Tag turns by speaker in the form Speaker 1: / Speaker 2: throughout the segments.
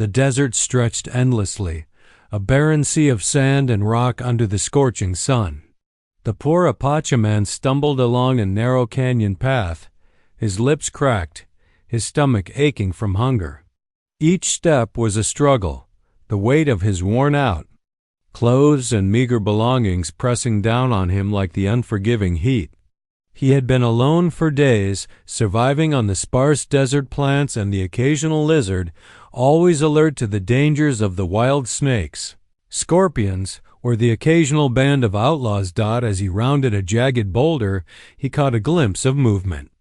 Speaker 1: The desert stretched endlessly, a barren sea of sand and rock under the scorching sun. The poor Apache man stumbled along a narrow canyon path, his lips cracked, his stomach aching from hunger. Each step was a struggle, the weight of his worn-out clothes and meager belongings pressing down on him like the unforgiving heat. He had been alone for days, surviving on the sparse desert plants and the occasional lizard, always alert to the dangers of the wild snakes, scorpions, or the occasional band of outlaws. As he rounded a jagged boulder, he caught a glimpse of movement.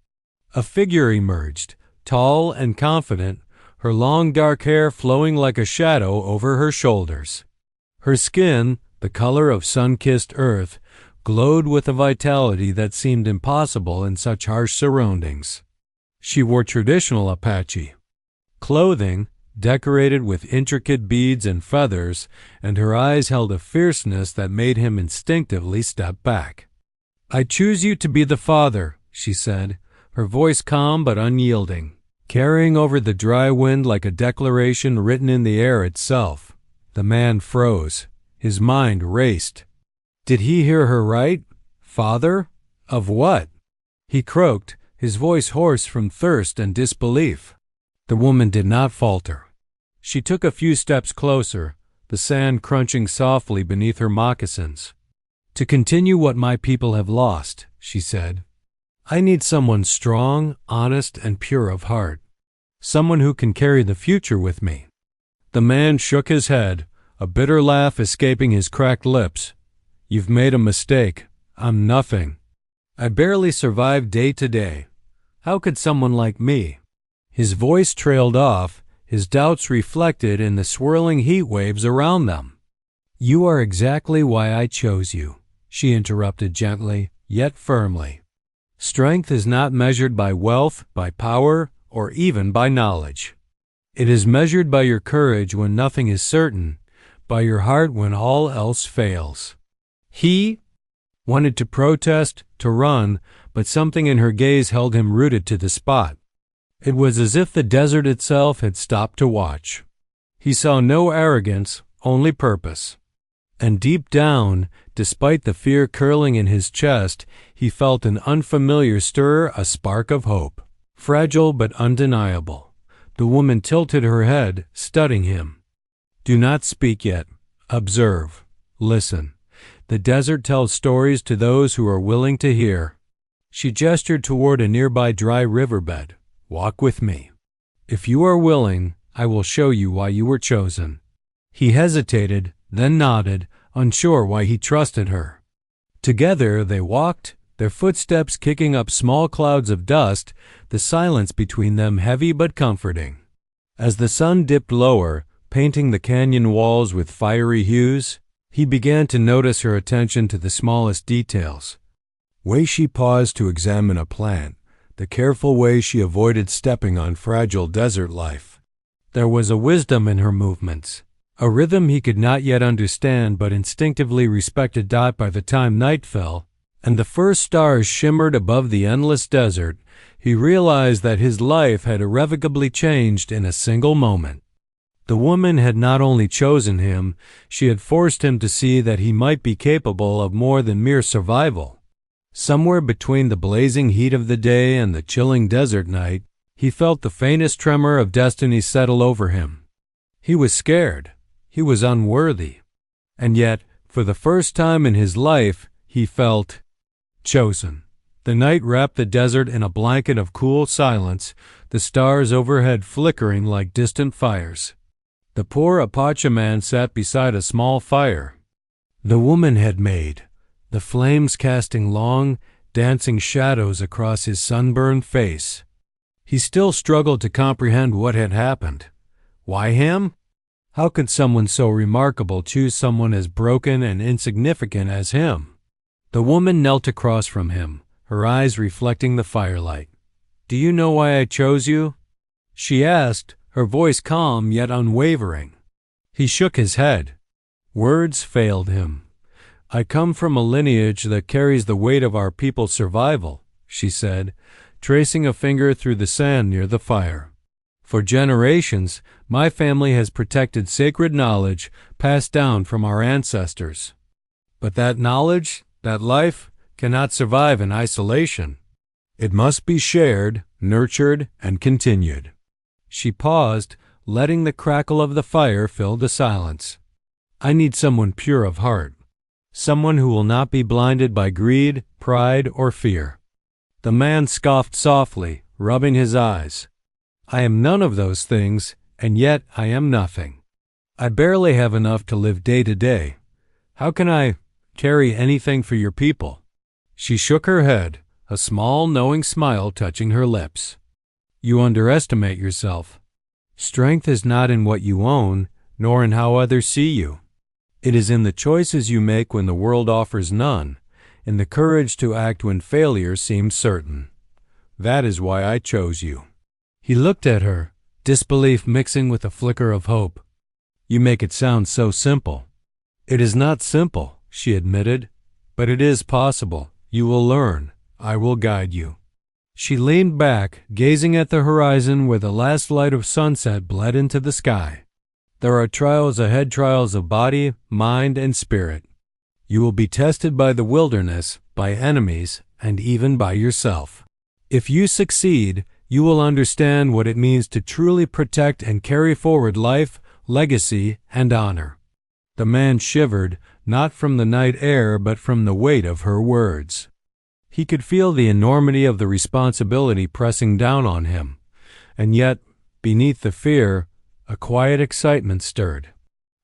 Speaker 1: A figure emerged, tall and confident, her long dark hair flowing like a shadow over her shoulders. Her skin, the color of sun-kissed earth, glowed with a vitality that seemed impossible in such harsh surroundings. She wore traditional Apache clothing, decorated with intricate beads and feathers, and her eyes held a fierceness that made him instinctively step back. "I choose you to be the father," she said, her voice calm but unyielding, carrying over the dry wind like a declaration written in the air itself. The man froze. His mind raced. Did he hear her right? Father? Of what? He croaked, his voice hoarse from thirst and disbelief. The woman did not falter. She took a few steps closer, the sand crunching softly beneath her moccasins. "To continue what my people have lost," she said, "I need someone strong, honest, and pure of heart. Someone who can carry the future with me." The man shook his head, a bitter laugh escaping his cracked lips. "You've made a mistake. I'm nothing. I barely survive day to day. How could someone like me?" His voice trailed off, his doubts reflected in the swirling heat waves around them. "You are exactly why I chose you," she interrupted gently, yet firmly. "Strength is not measured by wealth, by power, or even by knowledge. It is measured by your courage when nothing is certain, by your heart when all else fails." He wanted to protest, to run, but something in her gaze held him rooted to the spot. It was as if the desert itself had stopped to watch. He saw no arrogance, only purpose. And deep down, despite the fear curling in his chest, he felt an unfamiliar stir, a spark of hope. Fragile but undeniable. The woman tilted her head, studying him. "Do not speak yet. Observe. Listen. The desert tells stories to those who are willing to hear." She gestured toward a nearby dry riverbed. "Walk with me. If you are willing, I will show you why you were chosen." He hesitated, then nodded, unsure why he trusted her. Together they walked, their footsteps kicking up small clouds of dust, the silence between them heavy but comforting. As the sun dipped lower, painting the canyon walls with fiery hues, he began to notice her attention to the smallest details. Way she paused to examine a plant, the careful way she avoided stepping on fragile desert life. There was a wisdom in her movements, a rhythm he could not yet understand but instinctively respected. By the time night fell, and the first stars shimmered above the endless desert, he realized that his life had irrevocably changed in a single moment. The woman had not only chosen him, she had forced him to see that he might be capable of more than mere survival. Somewhere between the blazing heat of the day and the chilling desert night, he felt the faintest tremor of destiny settle over him. He was scared. He was unworthy. And yet, for the first time in his life, he felt chosen. The night wrapped the desert in a blanket of cool silence, the stars overhead flickering like distant fires. The poor Apache man sat beside a small fire the woman had made, the flames casting long, dancing shadows across his sunburned face. He still struggled to comprehend what had happened. Why him? How could someone so remarkable choose someone as broken and insignificant as him? The woman knelt across from him, her eyes reflecting the firelight. "Do you know why I chose you?" she asked, her voice calm yet unwavering. He shook his head. Words failed him. "I come from a lineage that carries the weight of our people's survival," she said, tracing a finger through the sand near the fire. For generations, my family has protected sacred knowledge passed down from our ancestors. But that knowledge, that life, cannot survive in isolation. It must be shared, nurtured, and continued." She paused, letting the crackle of the fire fill the silence. "I need someone pure of heart. Someone who will not be blinded by greed, pride, or fear." The man scoffed softly, rubbing his eyes. "I am none of those things, and yet I am nothing. I barely have enough to live day to day. How can I carry anything for your people?" She shook her head, a small, knowing smile touching her lips. "You underestimate yourself. Strength is not in what you own, nor in how others see you. It is in the choices you make when the world offers none, in the courage to act when failure seems certain. That is why I chose you." He looked at her, disbelief mixing with a flicker of hope. "You make it sound so simple." "It is not simple," she admitted, "but it is possible. You will learn. I will guide you." She leaned back, gazing at the horizon where the last light of sunset bled into the sky. "There are trials ahead, trials of body, mind, and spirit. You will be tested by the wilderness, by enemies, and even by yourself. If you succeed, you will understand what it means to truly protect and carry forward life, legacy, and honor." The man shivered, not from the night air but from the weight of her words. He could feel the enormity of the responsibility pressing down on him, and yet, beneath the fear, a quiet excitement stirred.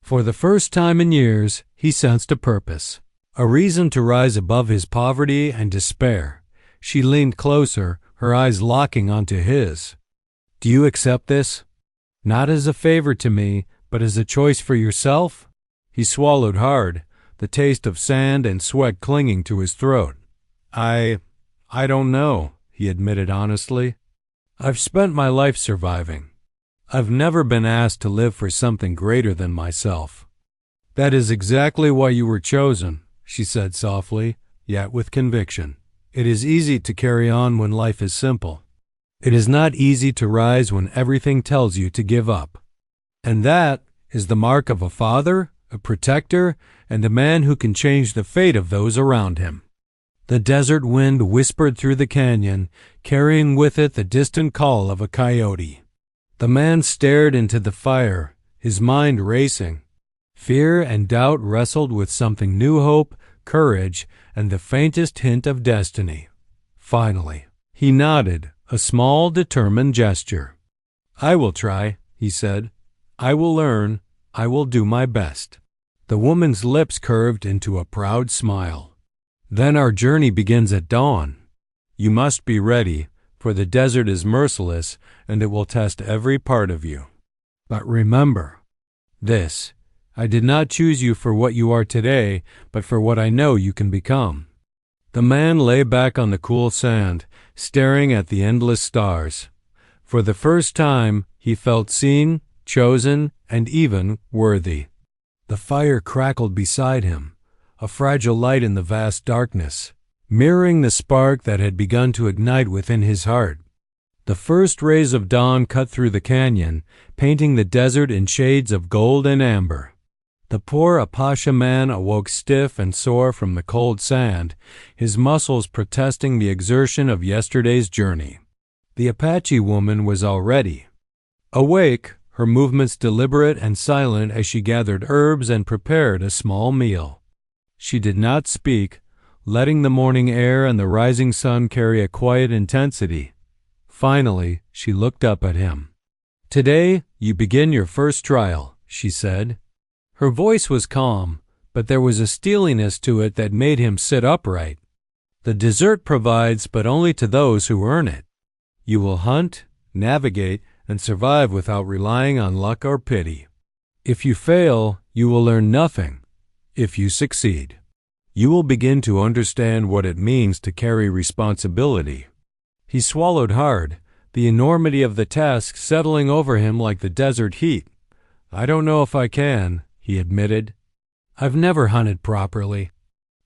Speaker 1: For the first time in years, he sensed a purpose, a reason to rise above his poverty and despair. She leaned closer, her eyes locking onto his. "Do you accept this? Not as a favor to me, but as a choice for yourself?" He swallowed hard, the taste of sand and sweat clinging to his throat. I don't know," he admitted honestly. "I've spent my life surviving. I've never been asked to live for something greater than myself." "That is exactly why you were chosen," she said softly, yet with conviction. "It is easy to carry on when life is simple. It is not easy to rise when everything tells you to give up. And that is the mark of a father, a protector, and a man who can change the fate of those around him." The desert wind whispered through the canyon, carrying with it the distant call of a coyote. The man stared into the fire, his mind racing. Fear and doubt wrestled with something new: hope, courage, and the faintest hint of destiny. Finally, he nodded, a small, determined gesture. "I will try," he said. "I will learn. I will do my best." The woman's lips curved into a proud smile. "Then our journey begins at dawn. You must be ready, for the desert is merciless and it will test every part of you. But remember this: I did not choose you for what you are today, but for what I know you can become." The man lay back on the cool sand, staring at the endless stars. For the first time, he felt seen, chosen, and even worthy. The fire crackled beside him, a fragile light in the vast darkness, mirroring the spark that had begun to ignite within his heart. The first rays of dawn cut through the canyon, painting the desert in shades of gold and amber. The poor Apache man awoke stiff and sore from the cold sand, his muscles protesting the exertion of yesterday's journey. The Apache woman was already awake, her movements deliberate and silent as she gathered herbs and prepared a small meal. She did not speak, letting the morning air and the rising sun carry a quiet intensity. Finally, she looked up at him. "Today, you begin your first trial," she said. Her voice was calm, but there was a steeliness to it that made him sit upright. "The desert provides, but only to those who earn it. You will hunt, navigate, and survive without relying on luck or pity. If you fail, you will learn nothing. If you succeed, you will begin to understand what it means to carry responsibility." He swallowed hard, the enormity of the task settling over him like the desert heat. "I don't know if I can," he admitted. "I've never hunted properly.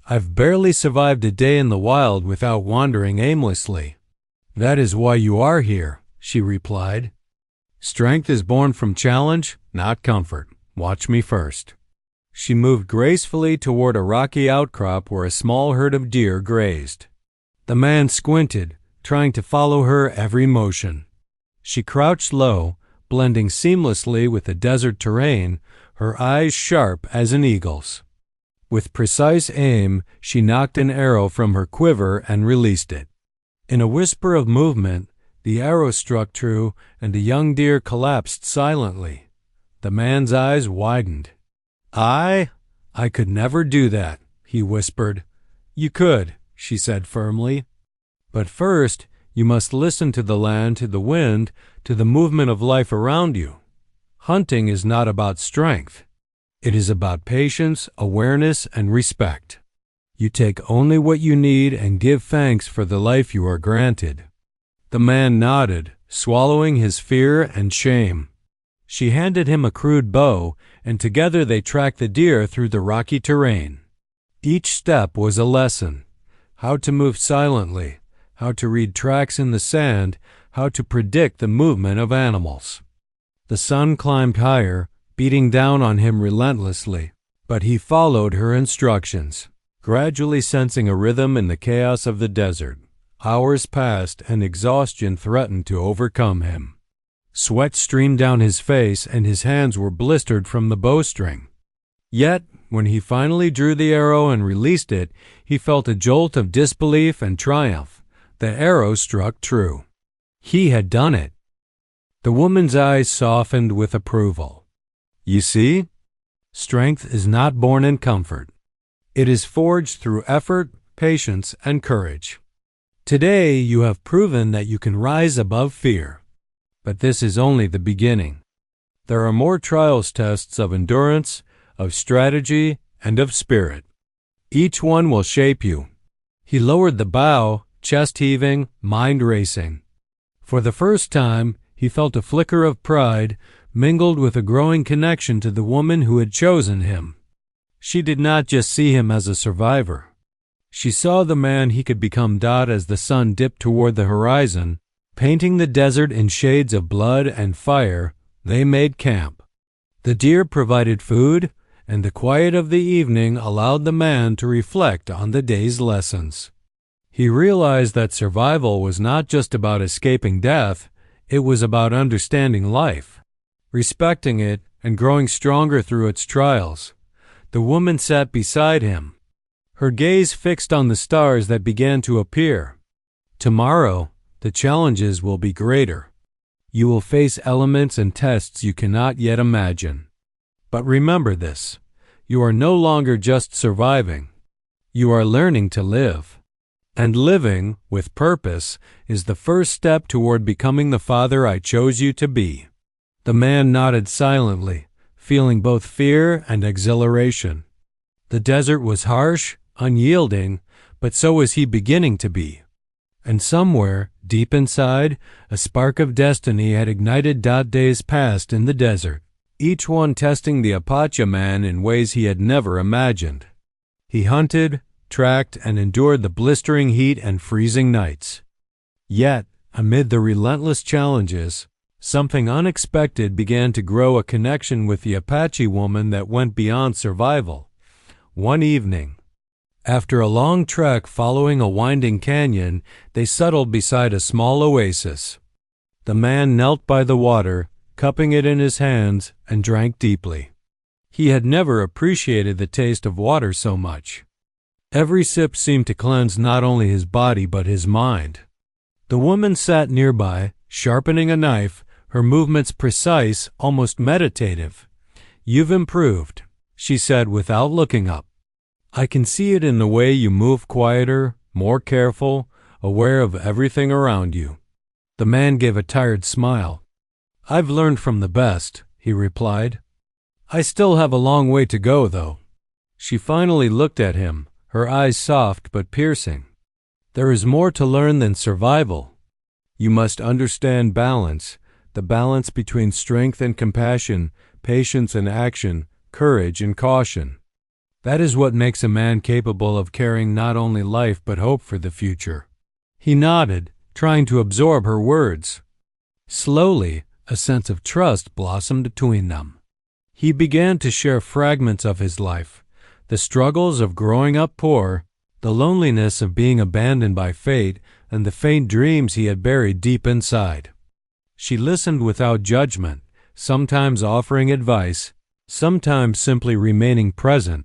Speaker 1: I've barely survived a day in the wild without wandering aimlessly." "That is why you are here," she replied. Strength is born from challenge, not comfort. Watch me first. She moved gracefully toward a rocky outcrop where a small herd of deer grazed. The man squinted, trying to follow her every motion. She crouched low, blending seamlessly with the desert terrain, her eyes sharp as an eagle's. With precise aim, she knocked an arrow from her quiver and released it. In a whisper of movement, the arrow struck true, and the young deer collapsed silently. The man's eyes widened. I could never do that," he whispered. "You could," she said firmly. "But first, you must listen to the land, to the wind, to the movement of life around you. Hunting is not about strength. It is about patience, awareness, and respect. You take only what you need and give thanks for the life you are granted." The man nodded, swallowing his fear and shame. She handed him a crude bow, and together they tracked the deer through the rocky terrain. Each step was a lesson: how to move silently, how to read tracks in the sand, how to predict the movement of animals. The sun climbed higher, beating down on him relentlessly, but he followed her instructions, gradually sensing a rhythm in the chaos of the desert. Hours passed, and exhaustion threatened to overcome him. Sweat streamed down his face, and his hands were blistered from the bowstring. Yet, when he finally drew the arrow and released it, he felt a jolt of disbelief and triumph. The arrow struck true. He had done it. The woman's eyes softened with approval. "You see? Strength is not born in comfort. It is forged through effort, patience, and courage. Today you have proven that you can rise above fear. But this is only the beginning. There are more trials tests of endurance, of strategy, and of spirit. Each one will shape you." He lowered the bow, chest heaving, mind racing. For the first time, he felt a flicker of pride, mingled with a growing connection to the woman who had chosen him. She did not just see him as a survivor. She saw the man he could become. As the sun dipped toward the horizon, painting the desert in shades of blood and fire, they made camp. The deer provided food, and the quiet of the evening allowed the man to reflect on the day's lessons. He realized that survival was not just about escaping death, it was about understanding life, respecting it, and growing stronger through its trials. The woman sat beside him, her gaze fixed on the stars that began to appear. "Tomorrow, the challenges will be greater. You will face elements and tests you cannot yet imagine. But remember this: you are no longer just surviving. You are learning to live. And living, with purpose, is the first step toward becoming the father I chose you to be." The man nodded silently, feeling both fear and exhilaration. The desert was harsh, unyielding, but so was he beginning to be. And somewhere, deep inside, a spark of destiny had ignited. Days passed in the desert, each one testing the Apache man in ways he had never imagined. He hunted, tracked, and endured the blistering heat and freezing nights. Yet, amid the relentless challenges, something unexpected began to grow: a connection with the Apache woman that went beyond survival. One evening, after a long trek following a winding canyon, they settled beside a small oasis. The man knelt by the water, cupping it in his hands, and drank deeply. He had never appreciated the taste of water so much. Every sip seemed to cleanse not only his body but his mind. The woman sat nearby, sharpening a knife, her movements precise, almost meditative. "You've improved," she said without looking up. "I can see it in the way you move, quieter, more careful, aware of everything around you." The man gave a tired smile. "I've learned from the best," he replied. "I still have a long way to go, though." She finally looked at him, her eyes soft but piercing. "There is more to learn than survival. You must understand balance, the balance between strength and compassion, patience and action, courage and caution. That is what makes a man capable of carrying not only life but hope for the future." He nodded, trying to absorb her words. Slowly, A sense of trust blossomed between them. He began to share fragments of his life, the struggles of growing up poor, the loneliness of being abandoned by fate, and the faint dreams he had buried deep inside. She listened without judgment, sometimes offering advice, sometimes simply remaining present.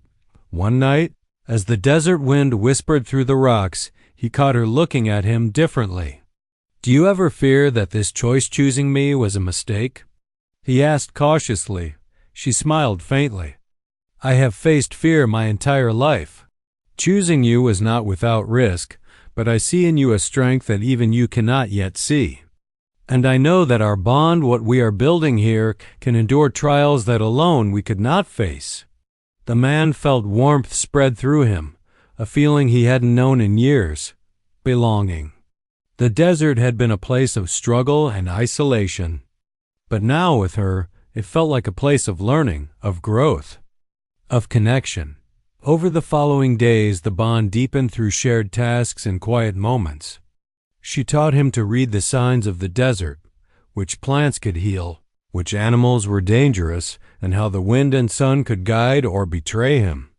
Speaker 1: One night, as the desert wind whispered through the rocks, he caught her looking at him differently. "Do you ever fear that this choice choosing me was a mistake?" he asked cautiously. She smiled faintly. "I have faced fear my entire life. Choosing you was not without risk, but I see in you a strength that even you cannot yet see. And I know that our bond, what we are building here, can endure trials that alone we could not face." The man felt warmth spread through him, a feeling he hadn't known in years: belonging. The desert had been a place of struggle and isolation, but now with her, it felt like a place of learning, of growth, of connection. Over the following days, the bond deepened through shared tasks and quiet moments. She taught him to read the signs of the desert, which plants could heal, which animals were dangerous, and how the wind and sun could guide or betray him.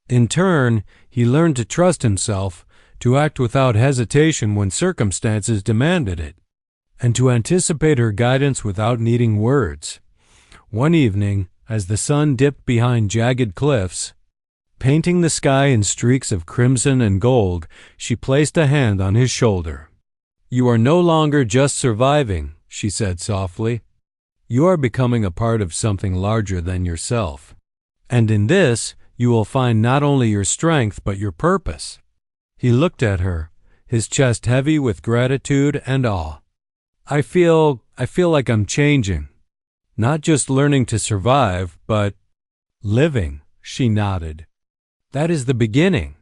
Speaker 1: In turn, he learned to trust himself, to act without hesitation when circumstances demanded it, and to anticipate her guidance without needing words. One evening, as the sun dipped behind jagged cliffs, painting the sky in streaks of crimson and gold, she placed a hand on his shoulder. "You are no longer just surviving," she said softly. "You are becoming a part of something larger than yourself. And in this, you will find not only your strength but your purpose." He looked at her, his chest heavy with gratitude and awe. I feel like I'm changing. Not just learning to survive, but living," she nodded. "That is the beginning.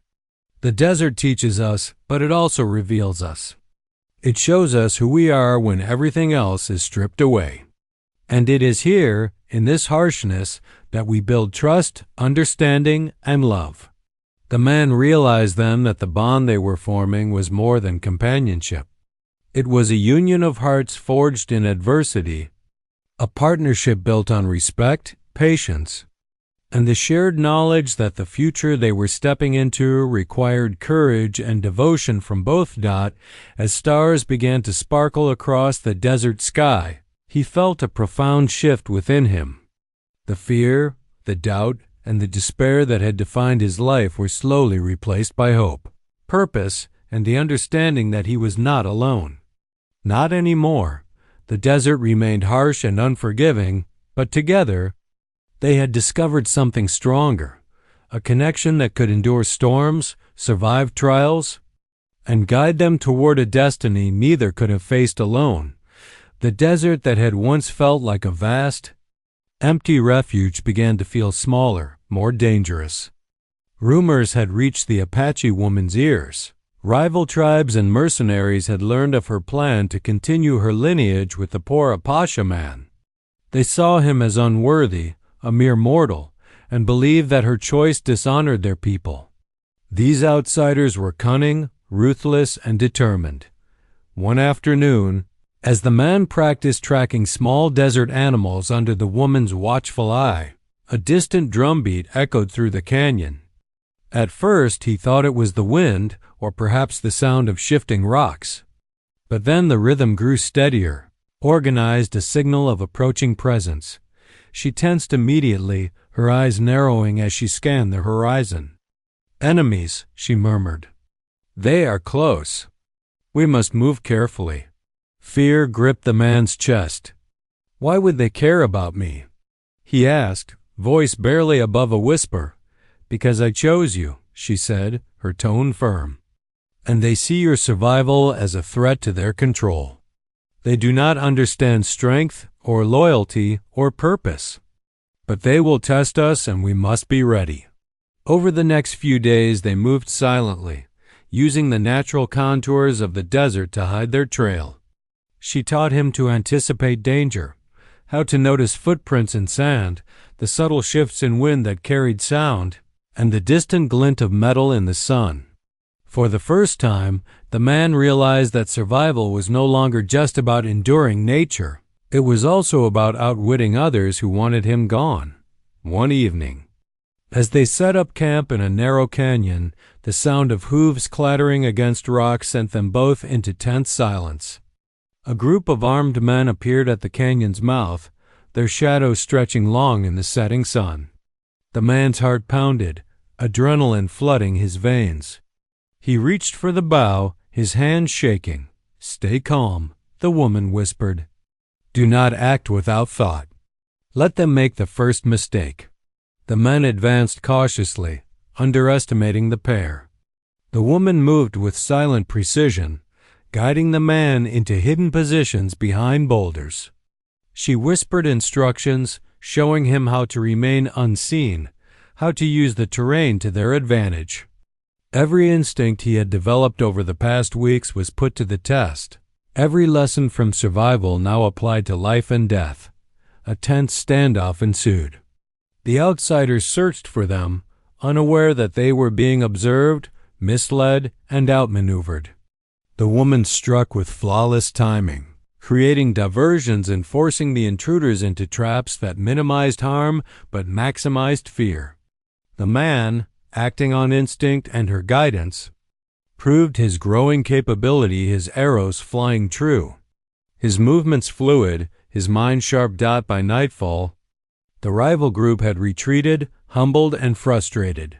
Speaker 1: The desert teaches us, but it also reveals us. It shows us who we are when everything else is stripped away. And it is here, in this harshness, that we build trust, understanding, and love." The man realized then that the bond they were forming was more than companionship. It was a union of hearts forged in adversity, a partnership built on respect, patience, and the shared knowledge that the future they were stepping into required courage and devotion from both. As stars began to sparkle across the desert sky, he felt a profound shift within him. The fear, the doubt, and the despair that had defined his life were slowly replaced by hope, purpose, and the understanding that he was not alone. Not anymore. The desert remained harsh and unforgiving, but together, they had discovered something stronger, a connection that could endure storms, survive trials, and guide them toward a destiny neither could have faced alone. The desert that had once felt like a vast, empty refuge began to feel smaller, more dangerous. Rumors had reached the Apache woman's ears. Rival tribes and mercenaries had learned of her plan to continue her lineage with the poor Apache man. They saw him as unworthy, a mere mortal, and believed that her choice dishonored their people. These outsiders were cunning, ruthless, and determined. One afternoon, as the man practiced tracking small desert animals under the woman's watchful eye, a distant drumbeat echoed through the canyon. At first, he thought it was the wind, or perhaps the sound of shifting rocks. But then the rhythm grew steadier, organized, a signal of approaching presence. She tensed immediately, her eyes narrowing as she scanned the horizon. "Enemies," she murmured. "They are close. We must move carefully." Fear gripped the man's chest. "Why would they care about me?" he asked, voice barely above a whisper. "Because I chose you," she said, her tone firm. "And they see your survival as a threat to their control. They do not understand strength or loyalty or purpose. But they will test us, and we must be ready." Over the next few days they moved silently, using the natural contours of the desert to hide their trail. She taught him to anticipate danger, how to notice footprints in sand, the subtle shifts in wind that carried sound, and the distant glint of metal in the sun. For the first time, the man realized that survival was no longer just about enduring nature. It was also about outwitting others who wanted him gone. One evening, as they set up camp in a narrow canyon, the sound of hooves clattering against rocks sent them both into tense silence. A group of armed men appeared at the canyon's mouth, their shadows stretching long in the setting sun. The man's heart pounded, adrenaline flooding his veins. He reached for the bow, his hands shaking. "Stay calm," the woman whispered. "Do not act without thought. Let them make the first mistake." The men advanced cautiously, underestimating the pair. The woman moved with silent precision, guiding the man into hidden positions behind boulders. She whispered instructions, showing him how to remain unseen, how to use the terrain to their advantage. Every instinct he had developed over the past weeks was put to the test. Every lesson from survival now applied to life and death. A tense standoff ensued. The outsiders searched for them, unaware that they were being observed, misled, and outmaneuvered. The woman struck with flawless timing, creating diversions and forcing the intruders into traps that minimized harm but maximized fear. The man, acting on instinct and her guidance, proved his growing capability, his arrows flying true. His movements fluid, his mind sharp. By nightfall, the rival group had retreated, humbled and frustrated.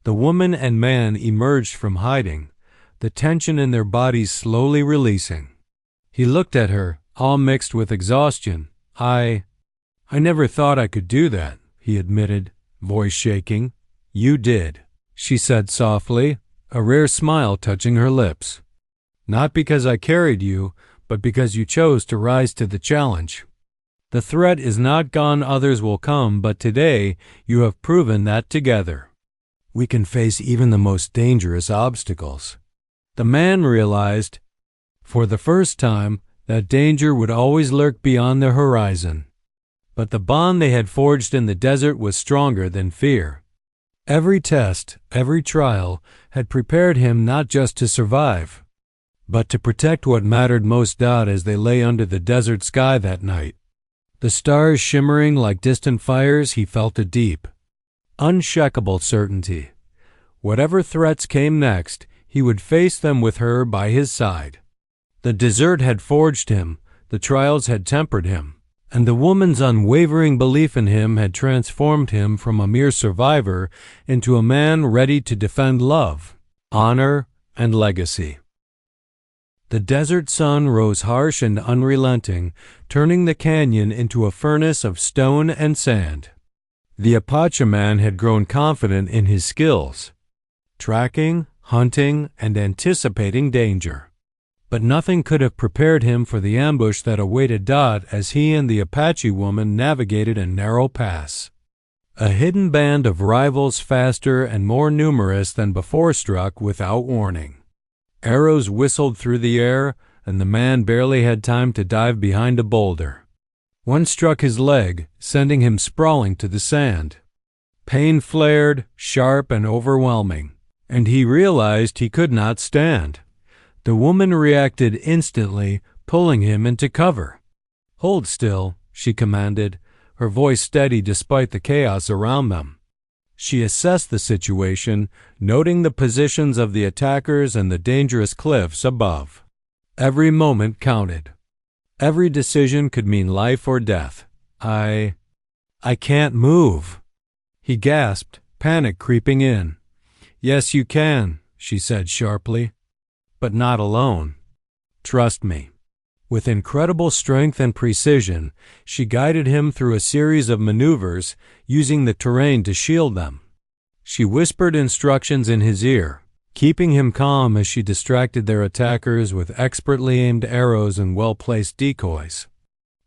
Speaker 1: The woman and man emerged from hiding, the tension in their bodies slowly releasing. He looked at her, all mixed with exhaustion. I never thought I could do that," he admitted, voice shaking. "You did," she said softly, a rare smile touching her lips. "Not because I carried you, but because you chose to rise to the challenge. The threat is not gone, others will come, but today you have proven that together we can face even the most dangerous obstacles." The man realized, for the first time, that danger would always lurk beyond the horizon. But the bond they had forged in the desert was stronger than fear. Every test, every trial, had prepared him not just to survive, but to protect what mattered most. As they lay under the desert sky that night, the stars shimmering like distant fires, he felt a deep, unshakable certainty. Whatever threats came next, he would face them with her by his side. The desert had forged him, the trials had tempered him, and the woman's unwavering belief in him had transformed him from a mere survivor into a man ready to defend love, honor, and legacy. The desert sun rose harsh and unrelenting, turning the canyon into a furnace of stone and sand. The Apache man had grown confident in his skills, tracking, hunting, and anticipating danger. But nothing could have prepared him for the ambush that awaited as he and the Apache woman navigated a narrow pass. A hidden band of rivals, faster and more numerous than before, struck without warning. Arrows whistled through the air, and the man barely had time to dive behind a boulder. One struck his leg, sending him sprawling to the sand. Pain flared, sharp and overwhelming, and he realized he could not stand. The woman reacted instantly, pulling him into cover. "Hold still," she commanded, her voice steady despite the chaos around them. She assessed the situation, noting the positions of the attackers and the dangerous cliffs above. Every moment counted. Every decision could mean life or death. I can't move," he gasped, panic creeping in. "Yes, you can," she said sharply. "But not alone. Trust me." With incredible strength and precision, she guided him through a series of maneuvers, using the terrain to shield them. She whispered instructions in his ear, keeping him calm as she distracted their attackers with expertly aimed arrows and well-placed decoys.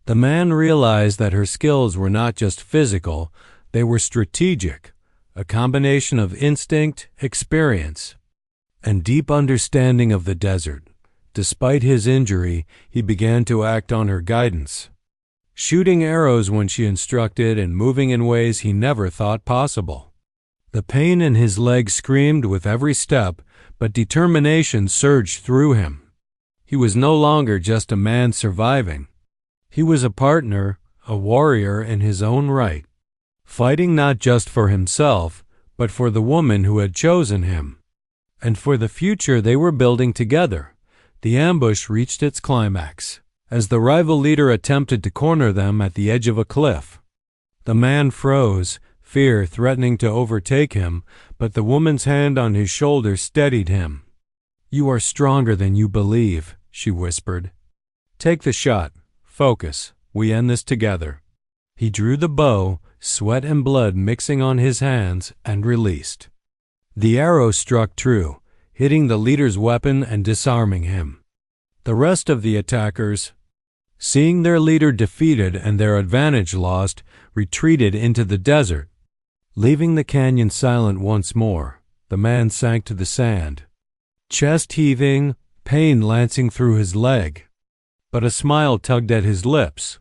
Speaker 1: The man realized that her skills were not just physical, they were strategic, a combination of instinct, experience, and deep understanding of the desert. Despite his injury, he began to act on her guidance, shooting arrows when she instructed and moving in ways he never thought possible. The pain in his leg screamed with every step, but determination surged through him. He was no longer just a man surviving. He was a partner, a warrior in his own right, fighting not just for himself, but for the woman who had chosen him, and for the future they were building together. The ambush reached its climax as the rival leader attempted to corner them at the edge of a cliff. The man froze, fear threatening to overtake him, but the woman's hand on his shoulder steadied him. "You are stronger than you believe," she whispered. "Take the shot. Focus. We end this together." He drew the bow, sweat and blood mixing on his hands, and released. The arrow struck true, hitting the leader's weapon and disarming him. The rest of the attackers, seeing their leader defeated and their advantage lost, retreated into the desert. Leaving the canyon silent once more, the man sank to the sand, chest heaving, pain lancing through his leg. But a smile tugged at his lips.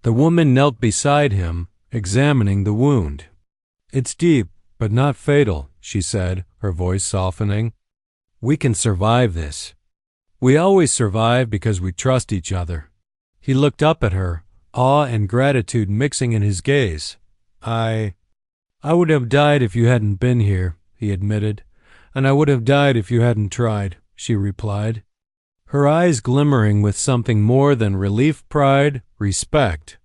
Speaker 1: The woman knelt beside him, examining the wound. "It's deep, but not fatal," she said, her voice softening. "We can survive this. We always survive because we trust each other." He looked up at her, awe and gratitude mixing in his gaze. I would have died if you hadn't been here," he admitted. "And I would have died if you hadn't tried," she replied, her eyes glimmering with something more than relief, pride, respect,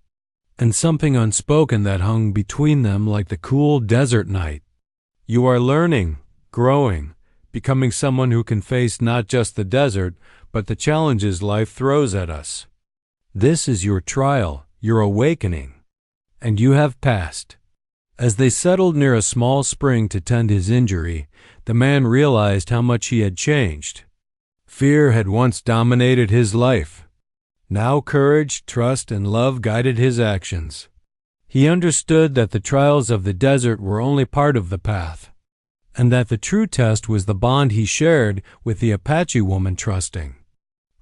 Speaker 1: and something unspoken that hung between them like the cool desert night. "You are learning, growing, becoming someone who can face not just the desert, but the challenges life throws at us. This is your trial, your awakening, and you have passed." As they settled near a small spring to tend his injury, the man realized how much he had changed. Fear had once dominated his life. Now courage, trust, and love guided his actions. He understood that the trials of the desert were only part of the path, and that the true test was the bond he shared with the Apache woman, trusting,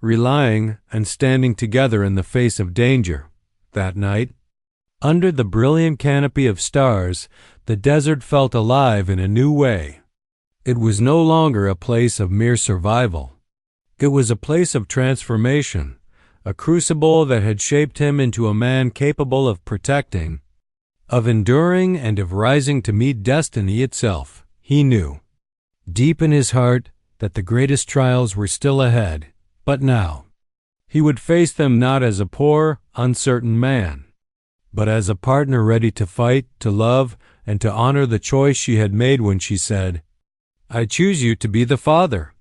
Speaker 1: relying, and standing together in the face of danger. That night, under the brilliant canopy of stars, the desert felt alive in a new way. It was no longer a place of mere survival. It was a place of transformation, a crucible that had shaped him into a man capable of protecting, of enduring, and of rising to meet destiny itself. He knew, deep in his heart, that the greatest trials were still ahead, but now he would face them not as a poor, uncertain man, but as a partner ready to fight, to love, and to honor the choice she had made when she said, "I choose you to be the father."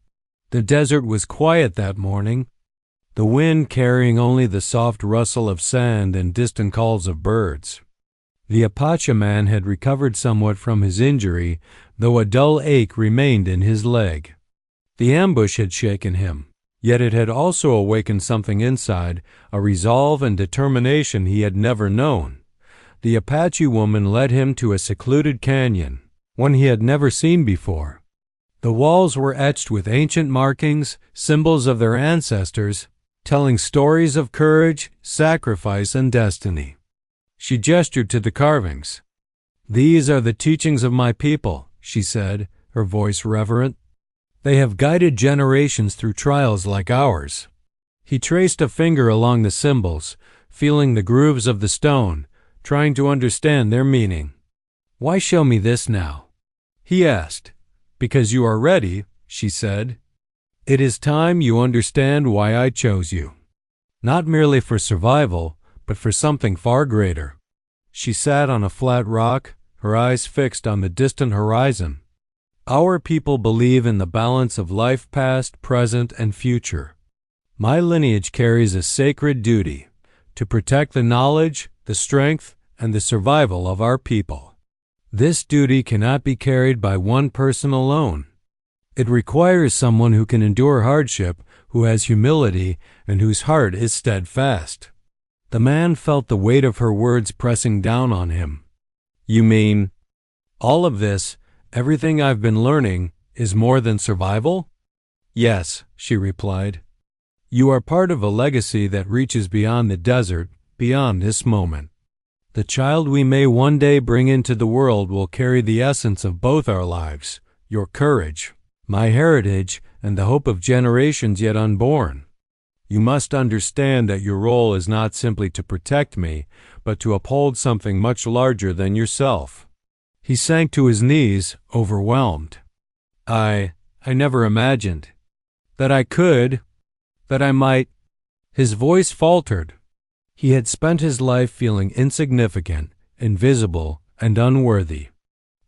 Speaker 1: The desert was quiet that morning, the wind carrying only the soft rustle of sand and distant calls of birds. The Apache man had recovered somewhat from his injury, though a dull ache remained in his leg. The ambush had shaken him, yet it had also awakened something inside, a resolve and determination he had never known. The Apache woman led him to a secluded canyon, one he had never seen before. The walls were etched with ancient markings, symbols of their ancestors, telling stories of courage, sacrifice, and destiny. She gestured to the carvings. "These are the teachings of my people," she said, her voice reverent. "They have guided generations through trials like ours." He traced a finger along the symbols, feeling the grooves of the stone, trying to understand their meaning. "Why show me this now?" he asked. "Because you are ready," she said. "It is time you understand why I chose you. Not merely for survival, but for something far greater." She sat on a flat rock, her eyes fixed on the distant horizon. "Our people believe in the balance of life past, present, and future. My lineage carries a sacred duty to protect the knowledge, the strength, and the survival of our people. This duty cannot be carried by one person alone. It requires someone who can endure hardship, who has humility, and whose heart is steadfast." The man felt the weight of her words pressing down on him. "You mean all of this, everything I've been learning, is more than survival?" "Yes," she replied. "You are part of a legacy that reaches beyond the desert, beyond this moment. The child we may one day bring into the world will carry the essence of both our lives, your courage, my heritage, and the hope of generations yet unborn. You must understand that your role is not simply to protect me, but to uphold something much larger than yourself." He sank to his knees, overwhelmed. I never imagined that I could, that I might." His voice faltered. He had spent his life feeling insignificant, invisible, and unworthy.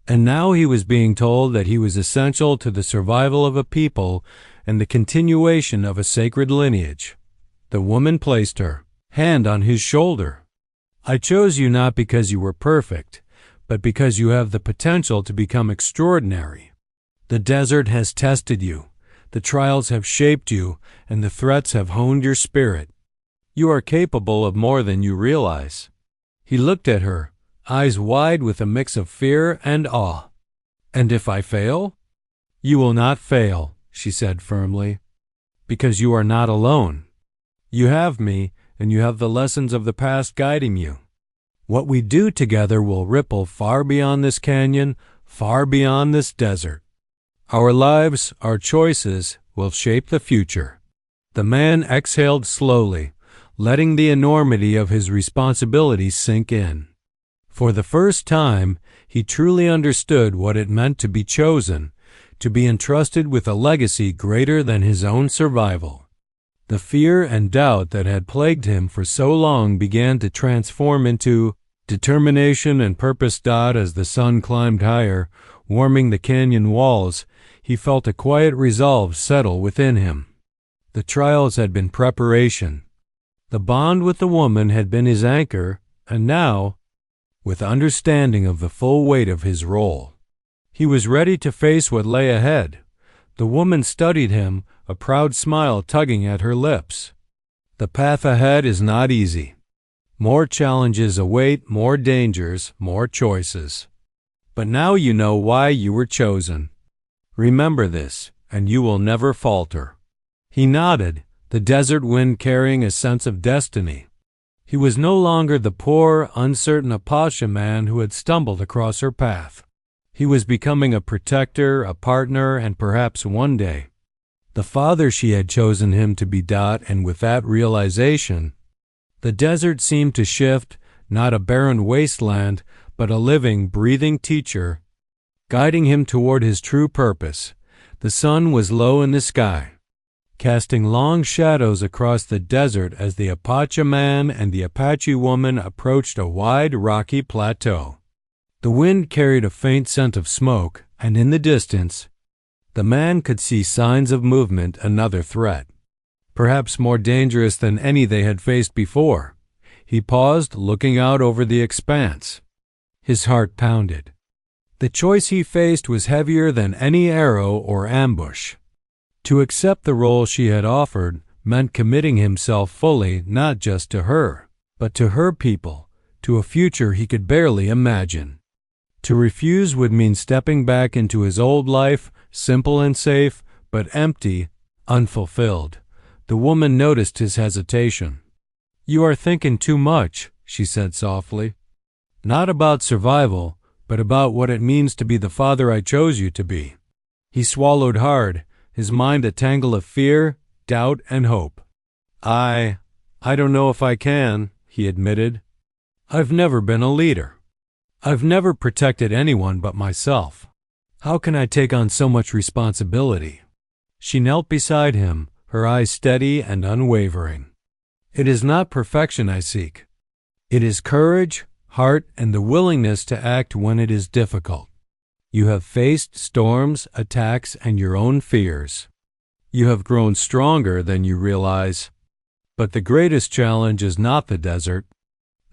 Speaker 1: And now he was being told that he was essential to the survival of a people and the continuation of a sacred lineage. The woman placed her hand on his shoulder. "I chose you not because you were perfect, but because you have the potential to become extraordinary. The desert has tested you, the trials have shaped you, and the threats have honed your spirit. You are capable of more than you realize." He looked at her, eyes wide with a mix of fear and awe. "And if I fail?" "You will not fail," she said firmly, "because you are not alone. You have me, and you have the lessons of the past guiding you. What we do together will ripple far beyond this canyon, far beyond this desert. Our lives, our choices, will shape the future." The man exhaled slowly, letting the enormity of his responsibility sink in. For the first time, he truly understood what it meant to be chosen, to be entrusted with a legacy greater than his own survival. The fear and doubt that had plagued him for so long began to transform into determination and purpose. As the sun climbed higher, warming the canyon walls, he felt a quiet resolve settle within him. The trials had been preparation. The bond with the woman had been his anchor, and now, with understanding of the full weight of his role, he was ready to face what lay ahead. The woman studied him, a proud smile tugging at her lips. "The path ahead is not easy. More challenges await, more dangers, more choices. But now you know why you were chosen. Remember this, and you will never falter." He nodded, the desert wind carrying a sense of destiny. He was no longer the poor, uncertain Apache man who had stumbled across her path. He was becoming a protector, a partner, and perhaps one day, the father she had chosen him to be. And with that realization, the desert seemed to shift, not a barren wasteland, but a living, breathing teacher, guiding him toward his true purpose. The sun was low in the sky, casting long shadows across the desert as the Apache man and the Apache woman approached a wide, rocky plateau. The wind carried a faint scent of smoke, and in the distance, the man could see signs of movement, another threat, perhaps more dangerous than any they had faced before. He paused, looking out over the expanse. His heart pounded. The choice he faced was heavier than any arrow or ambush. To accept the role she had offered meant committing himself fully not just to her, but to her people, to a future he could barely imagine. To refuse would mean stepping back into his old life, simple and safe, but empty, unfulfilled. The woman noticed his hesitation. "You are thinking too much," she said softly. "Not about survival, but about what it means to be the father I chose you to be." He swallowed hard, his mind a tangle of fear, doubt, and hope. I don't know if I can," he admitted. "I've never been a leader. I've never protected anyone but myself. How can I take on so much responsibility?" She knelt beside him, her eyes steady and unwavering. "It is not perfection I seek. It is courage, heart, and the willingness to act when it is difficult. You have faced storms, attacks, and your own fears. You have grown stronger than you realize. But the greatest challenge is not the desert,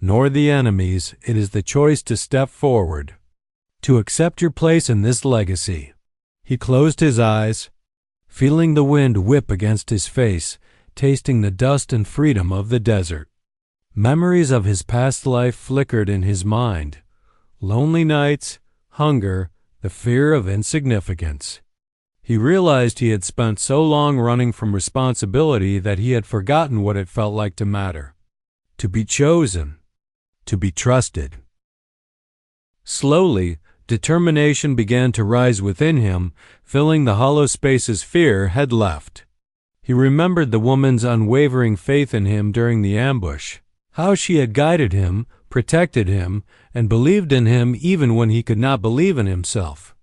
Speaker 1: nor the enemies. It is the choice to step forward, to accept your place in this legacy." He closed his eyes, feeling the wind whip against his face, tasting the dust and freedom of the desert. Memories of his past life flickered in his mind. Lonely nights, hunger, the fear of insignificance. He realized he had spent so long running from responsibility that he had forgotten what it felt like to matter, to be chosen, to be trusted. Slowly, determination began to rise within him, filling the hollow spaces fear had left. He remembered the woman's unwavering faith in him during the ambush, how she had guided him, protected him, and believed in him even when he could not believe in himself.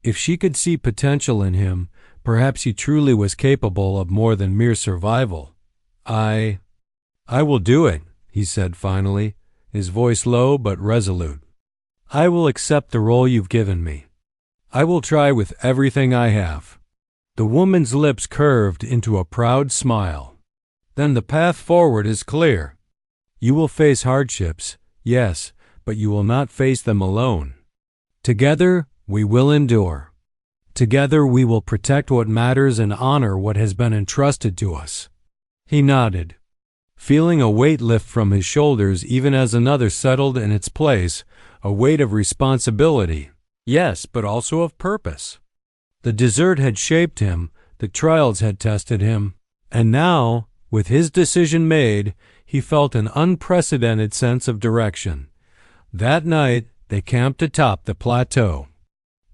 Speaker 1: If she could see potential in him, perhaps he truly was capable of more than mere survival. I will do it, he said finally, his voice low but resolute. I will accept the role you've given me. I will try with everything I have. The woman's lips curved into a proud smile. Then the path forward is clear. You will face hardships, yes, but you will not face them alone. Together, we will endure. Together, we will protect what matters and honor what has been entrusted to us. He nodded, feeling a weight lift from his shoulders even as another settled in its place, a weight of responsibility, yes, but also of purpose. The desert had shaped him, the trials had tested him, and now, with his decision made, he felt an unprecedented sense of direction. That night, they camped atop the plateau.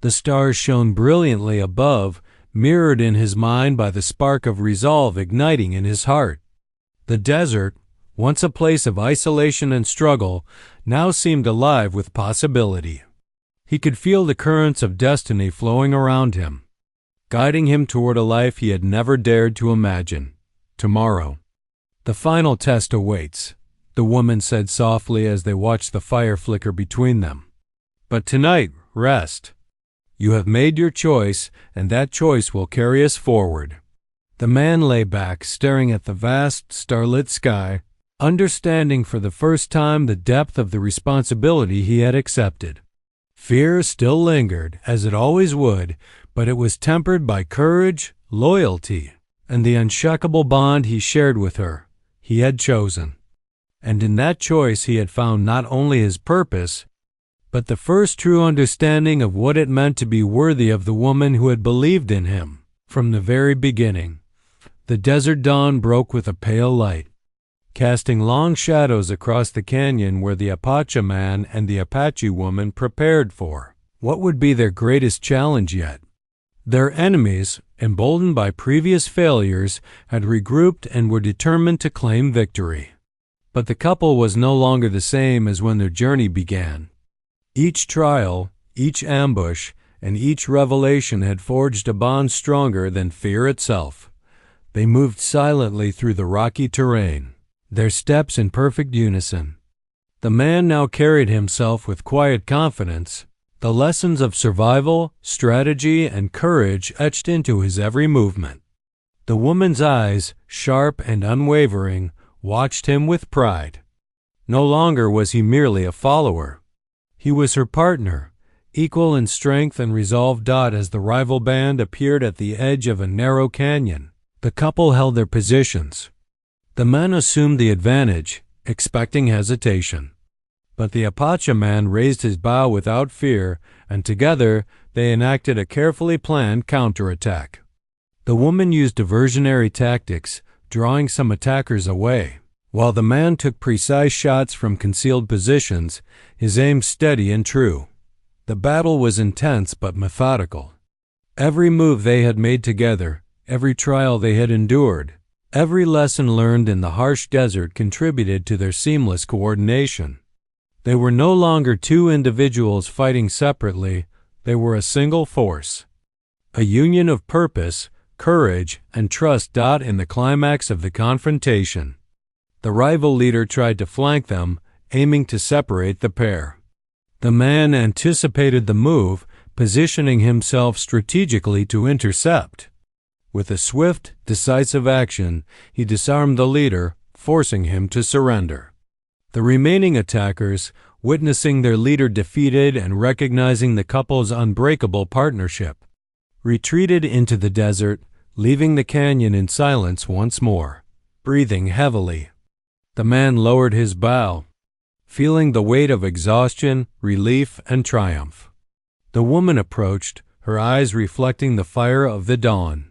Speaker 1: The stars shone brilliantly above, mirrored in his mind by the spark of resolve igniting in his heart. The desert, once a place of isolation and struggle, now seemed alive with possibility. He could feel the currents of destiny flowing around him, guiding him toward a life he had never dared to imagine. Tomorrow, the final test awaits, the woman said softly as they watched the fire flicker between them. But tonight, rest. You have made your choice, and that choice will carry us forward. The man lay back, staring at the vast, starlit sky, understanding for the first time the depth of the responsibility he had accepted. Fear still lingered, as it always would, but it was tempered by courage, loyalty, and the unshakable bond he shared with her. He had chosen. And in that choice he had found not only his purpose, but the first true understanding of what it meant to be worthy of the woman who had believed in him from the very beginning. The desert dawn broke with a pale light, casting long shadows across the canyon where the Apache man and the Apache woman prepared for what would be their greatest challenge yet. Their enemies, emboldened by previous failures, had regrouped and were determined to claim victory. But the couple was no longer the same as when their journey began. Each trial, each ambush, and each revelation had forged a bond stronger than fear itself. They moved silently through the rocky terrain, their steps in perfect unison. The man now carried himself with quiet confidence, the lessons of survival, strategy, and courage etched into his every movement. The woman's eyes, sharp and unwavering, watched him with pride. No longer was he merely a follower. He was her partner, equal in strength and resolve. As the rival band appeared at the edge of a narrow canyon, the couple held their positions. The men assumed the advantage, expecting hesitation. But the Apache man raised his bow without fear, and together they enacted a carefully planned counterattack. The woman used diversionary tactics, drawing some attackers away, while the man took precise shots from concealed positions, his aim steady and true. The battle was intense but methodical. Every move they had made together, every trial they had endured, every lesson learned in the harsh desert contributed to their seamless coordination. They were no longer two individuals fighting separately, they were a single force. A union of purpose, courage, and trust. In the climax of the confrontation, the rival leader tried to flank them, aiming to separate the pair. The man anticipated the move, positioning himself strategically to intercept. With a swift, decisive action, he disarmed the leader, forcing him to surrender. The remaining attackers, witnessing their leader defeated and recognizing the couple's unbreakable partnership, retreated into the desert, leaving the canyon in silence once more, breathing heavily. The man lowered his bow, feeling the weight of exhaustion, relief, and triumph. The woman approached, her eyes reflecting the fire of the dawn.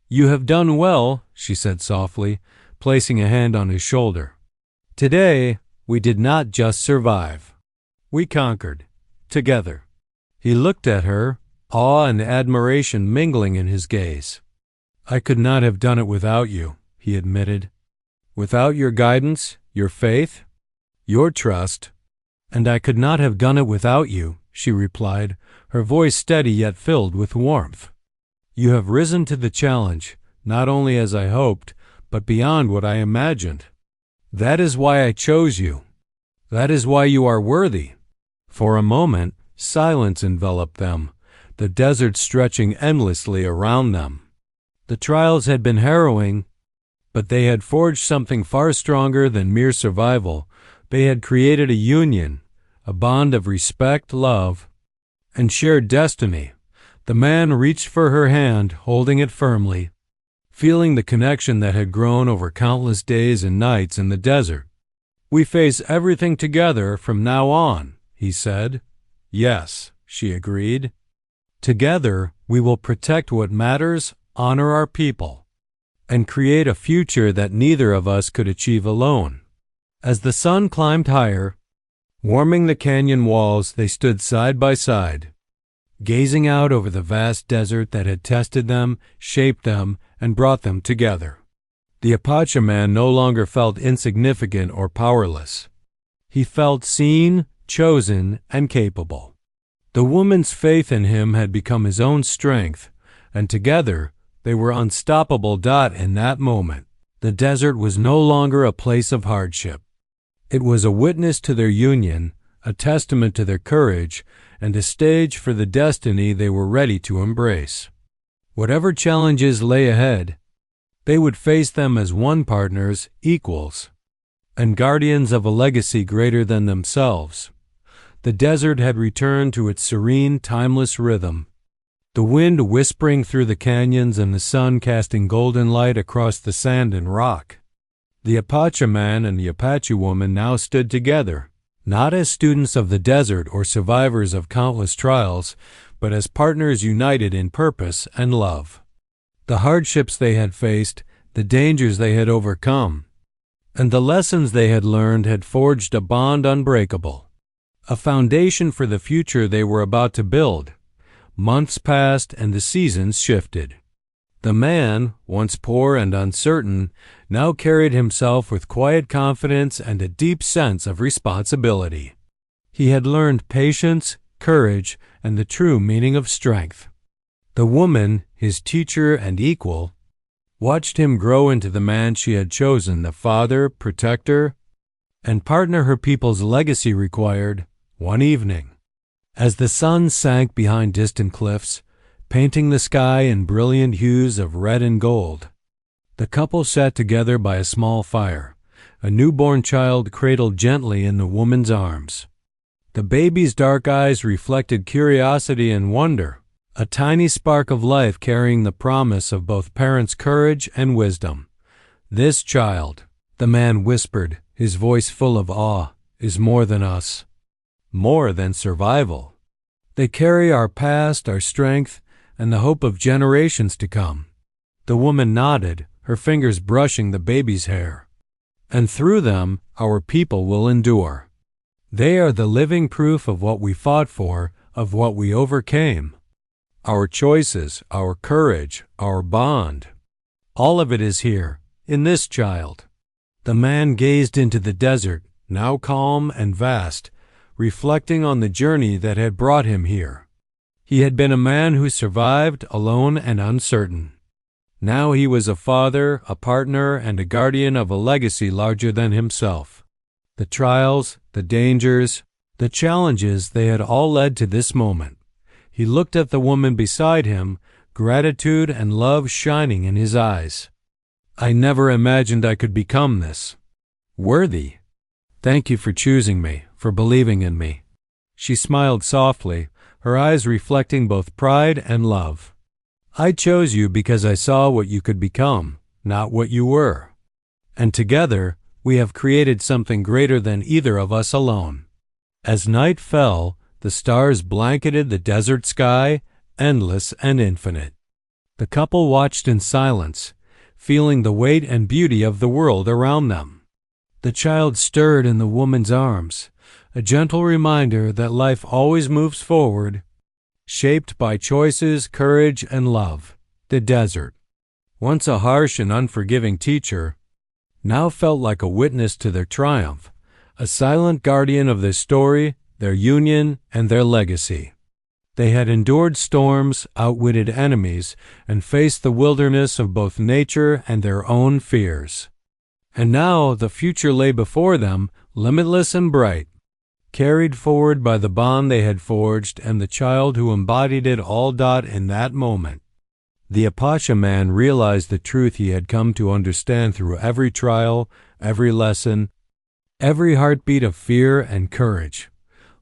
Speaker 1: "You have done well," she said softly, placing a hand on his shoulder. "Today, we did not just survive. We conquered, together." He looked at her, awe and admiration mingling in his gaze. I could not have done it without you, he admitted. Without your guidance, your faith, your trust. And I could not have done it without you, she replied, her voice steady yet filled with warmth. You have risen to the challenge, not only as I hoped, but beyond what I imagined. That is why I chose you. That is why you are worthy. For a moment, silence enveloped them, the desert stretching endlessly around them. The trials had been harrowing, but they had forged something far stronger than mere survival. They had created a union, a bond of respect, love, and shared destiny. The man reached for her hand, holding it firmly, feeling the connection that had grown over countless days and nights in the desert. We face everything together from now on, he said. Yes, she agreed. Together, we will protect what matters, honor our people, and create a future that neither of us could achieve alone. As the sun climbed higher, warming the canyon walls, they stood side by side, gazing out over the vast desert that had tested them, shaped them, and brought them together. The Apache man no longer felt insignificant or powerless. He felt seen, chosen, and capable. The woman's faith in him had become his own strength, and together they were unstoppable. In that moment, the desert was no longer a place of hardship. It was a witness to their union, a testament to their courage, and a stage for the destiny they were ready to embrace. Whatever challenges lay ahead, they would face them as one, partners, equals, and guardians of a legacy greater than themselves. The desert had returned to its serene, timeless rhythm, the wind whispering through the canyons and the sun casting golden light across the sand and rock. The Apache man and the Apache woman now stood together, not as students of the desert or survivors of countless trials, but as partners united in purpose and love. The hardships they had faced, the dangers they had overcome, and the lessons they had learned had forged a bond unbreakable, a foundation for the future they were about to build. Months passed and the seasons shifted. The man, once poor and uncertain, now carried himself with quiet confidence and a deep sense of responsibility. He had learned patience, courage, and the true meaning of strength. The woman, his teacher and equal, watched him grow into the man she had chosen, the father, protector, and partner her people's legacy required. One evening, as the sun sank behind distant cliffs, painting the sky in brilliant hues of red and gold, the couple sat together by a small fire, a newborn child cradled gently in the woman's arms. The baby's dark eyes reflected curiosity and wonder, a tiny spark of life carrying the promise of both parents' courage and wisdom. This child, the man whispered, his voice full of awe, is more than us, more than survival. They carry our past, our strength, and the hope of generations to come. The woman nodded, her fingers brushing the baby's hair. And through them, our people will endure. They are the living proof of what we fought for, of what we overcame. Our choices, our courage, our bond. All of it is here, in this child. The man gazed into the desert, now calm and vast, reflecting on the journey that had brought him here. He had been a man who survived, alone and uncertain. Now he was a father, a partner, and a guardian of a legacy larger than himself. The trials, the dangers, the challenges, they had all led to this moment. He looked at the woman beside him, gratitude and love shining in his eyes. I never imagined I could become this. Worthy. Thank you for choosing me, for believing in me. She smiled softly, her eyes reflecting both pride and love. I chose you because I saw what you could become, not what you were. And together, we have created something greater than either of us alone. As night fell, the stars blanketed the desert sky, endless and infinite. The couple watched in silence, feeling the weight and beauty of the world around them. The child stirred in the woman's arms, a gentle reminder that life always moves forward, shaped by choices, courage, and love. The desert, once a harsh and unforgiving teacher, now felt like a witness to their triumph, a silent guardian of their story, their union, and their legacy. They had endured storms, outwitted enemies, and faced the wilderness of both nature and their own fears. And now the future lay before them, limitless and bright, carried forward by the bond they had forged and the child who embodied it all. In that moment, the Apache man realized the truth he had come to understand through every trial, every lesson, every heartbeat of fear and courage.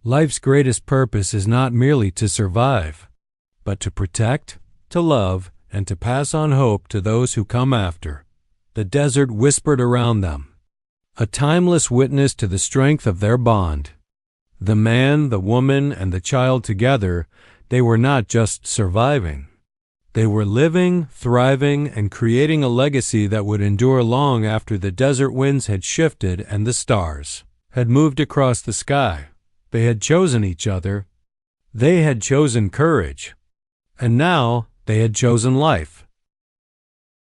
Speaker 1: Life's greatest purpose is not merely to survive, but to protect, to love, and to pass on hope to those who come after. The desert whispered around them, a timeless witness to the strength of their bond. The man, the woman, and the child together, they were not just surviving. They were living, thriving, and creating a legacy that would endure long after the desert winds had shifted and the stars had moved across the sky. They had chosen each other. They had chosen courage. And now they had chosen life.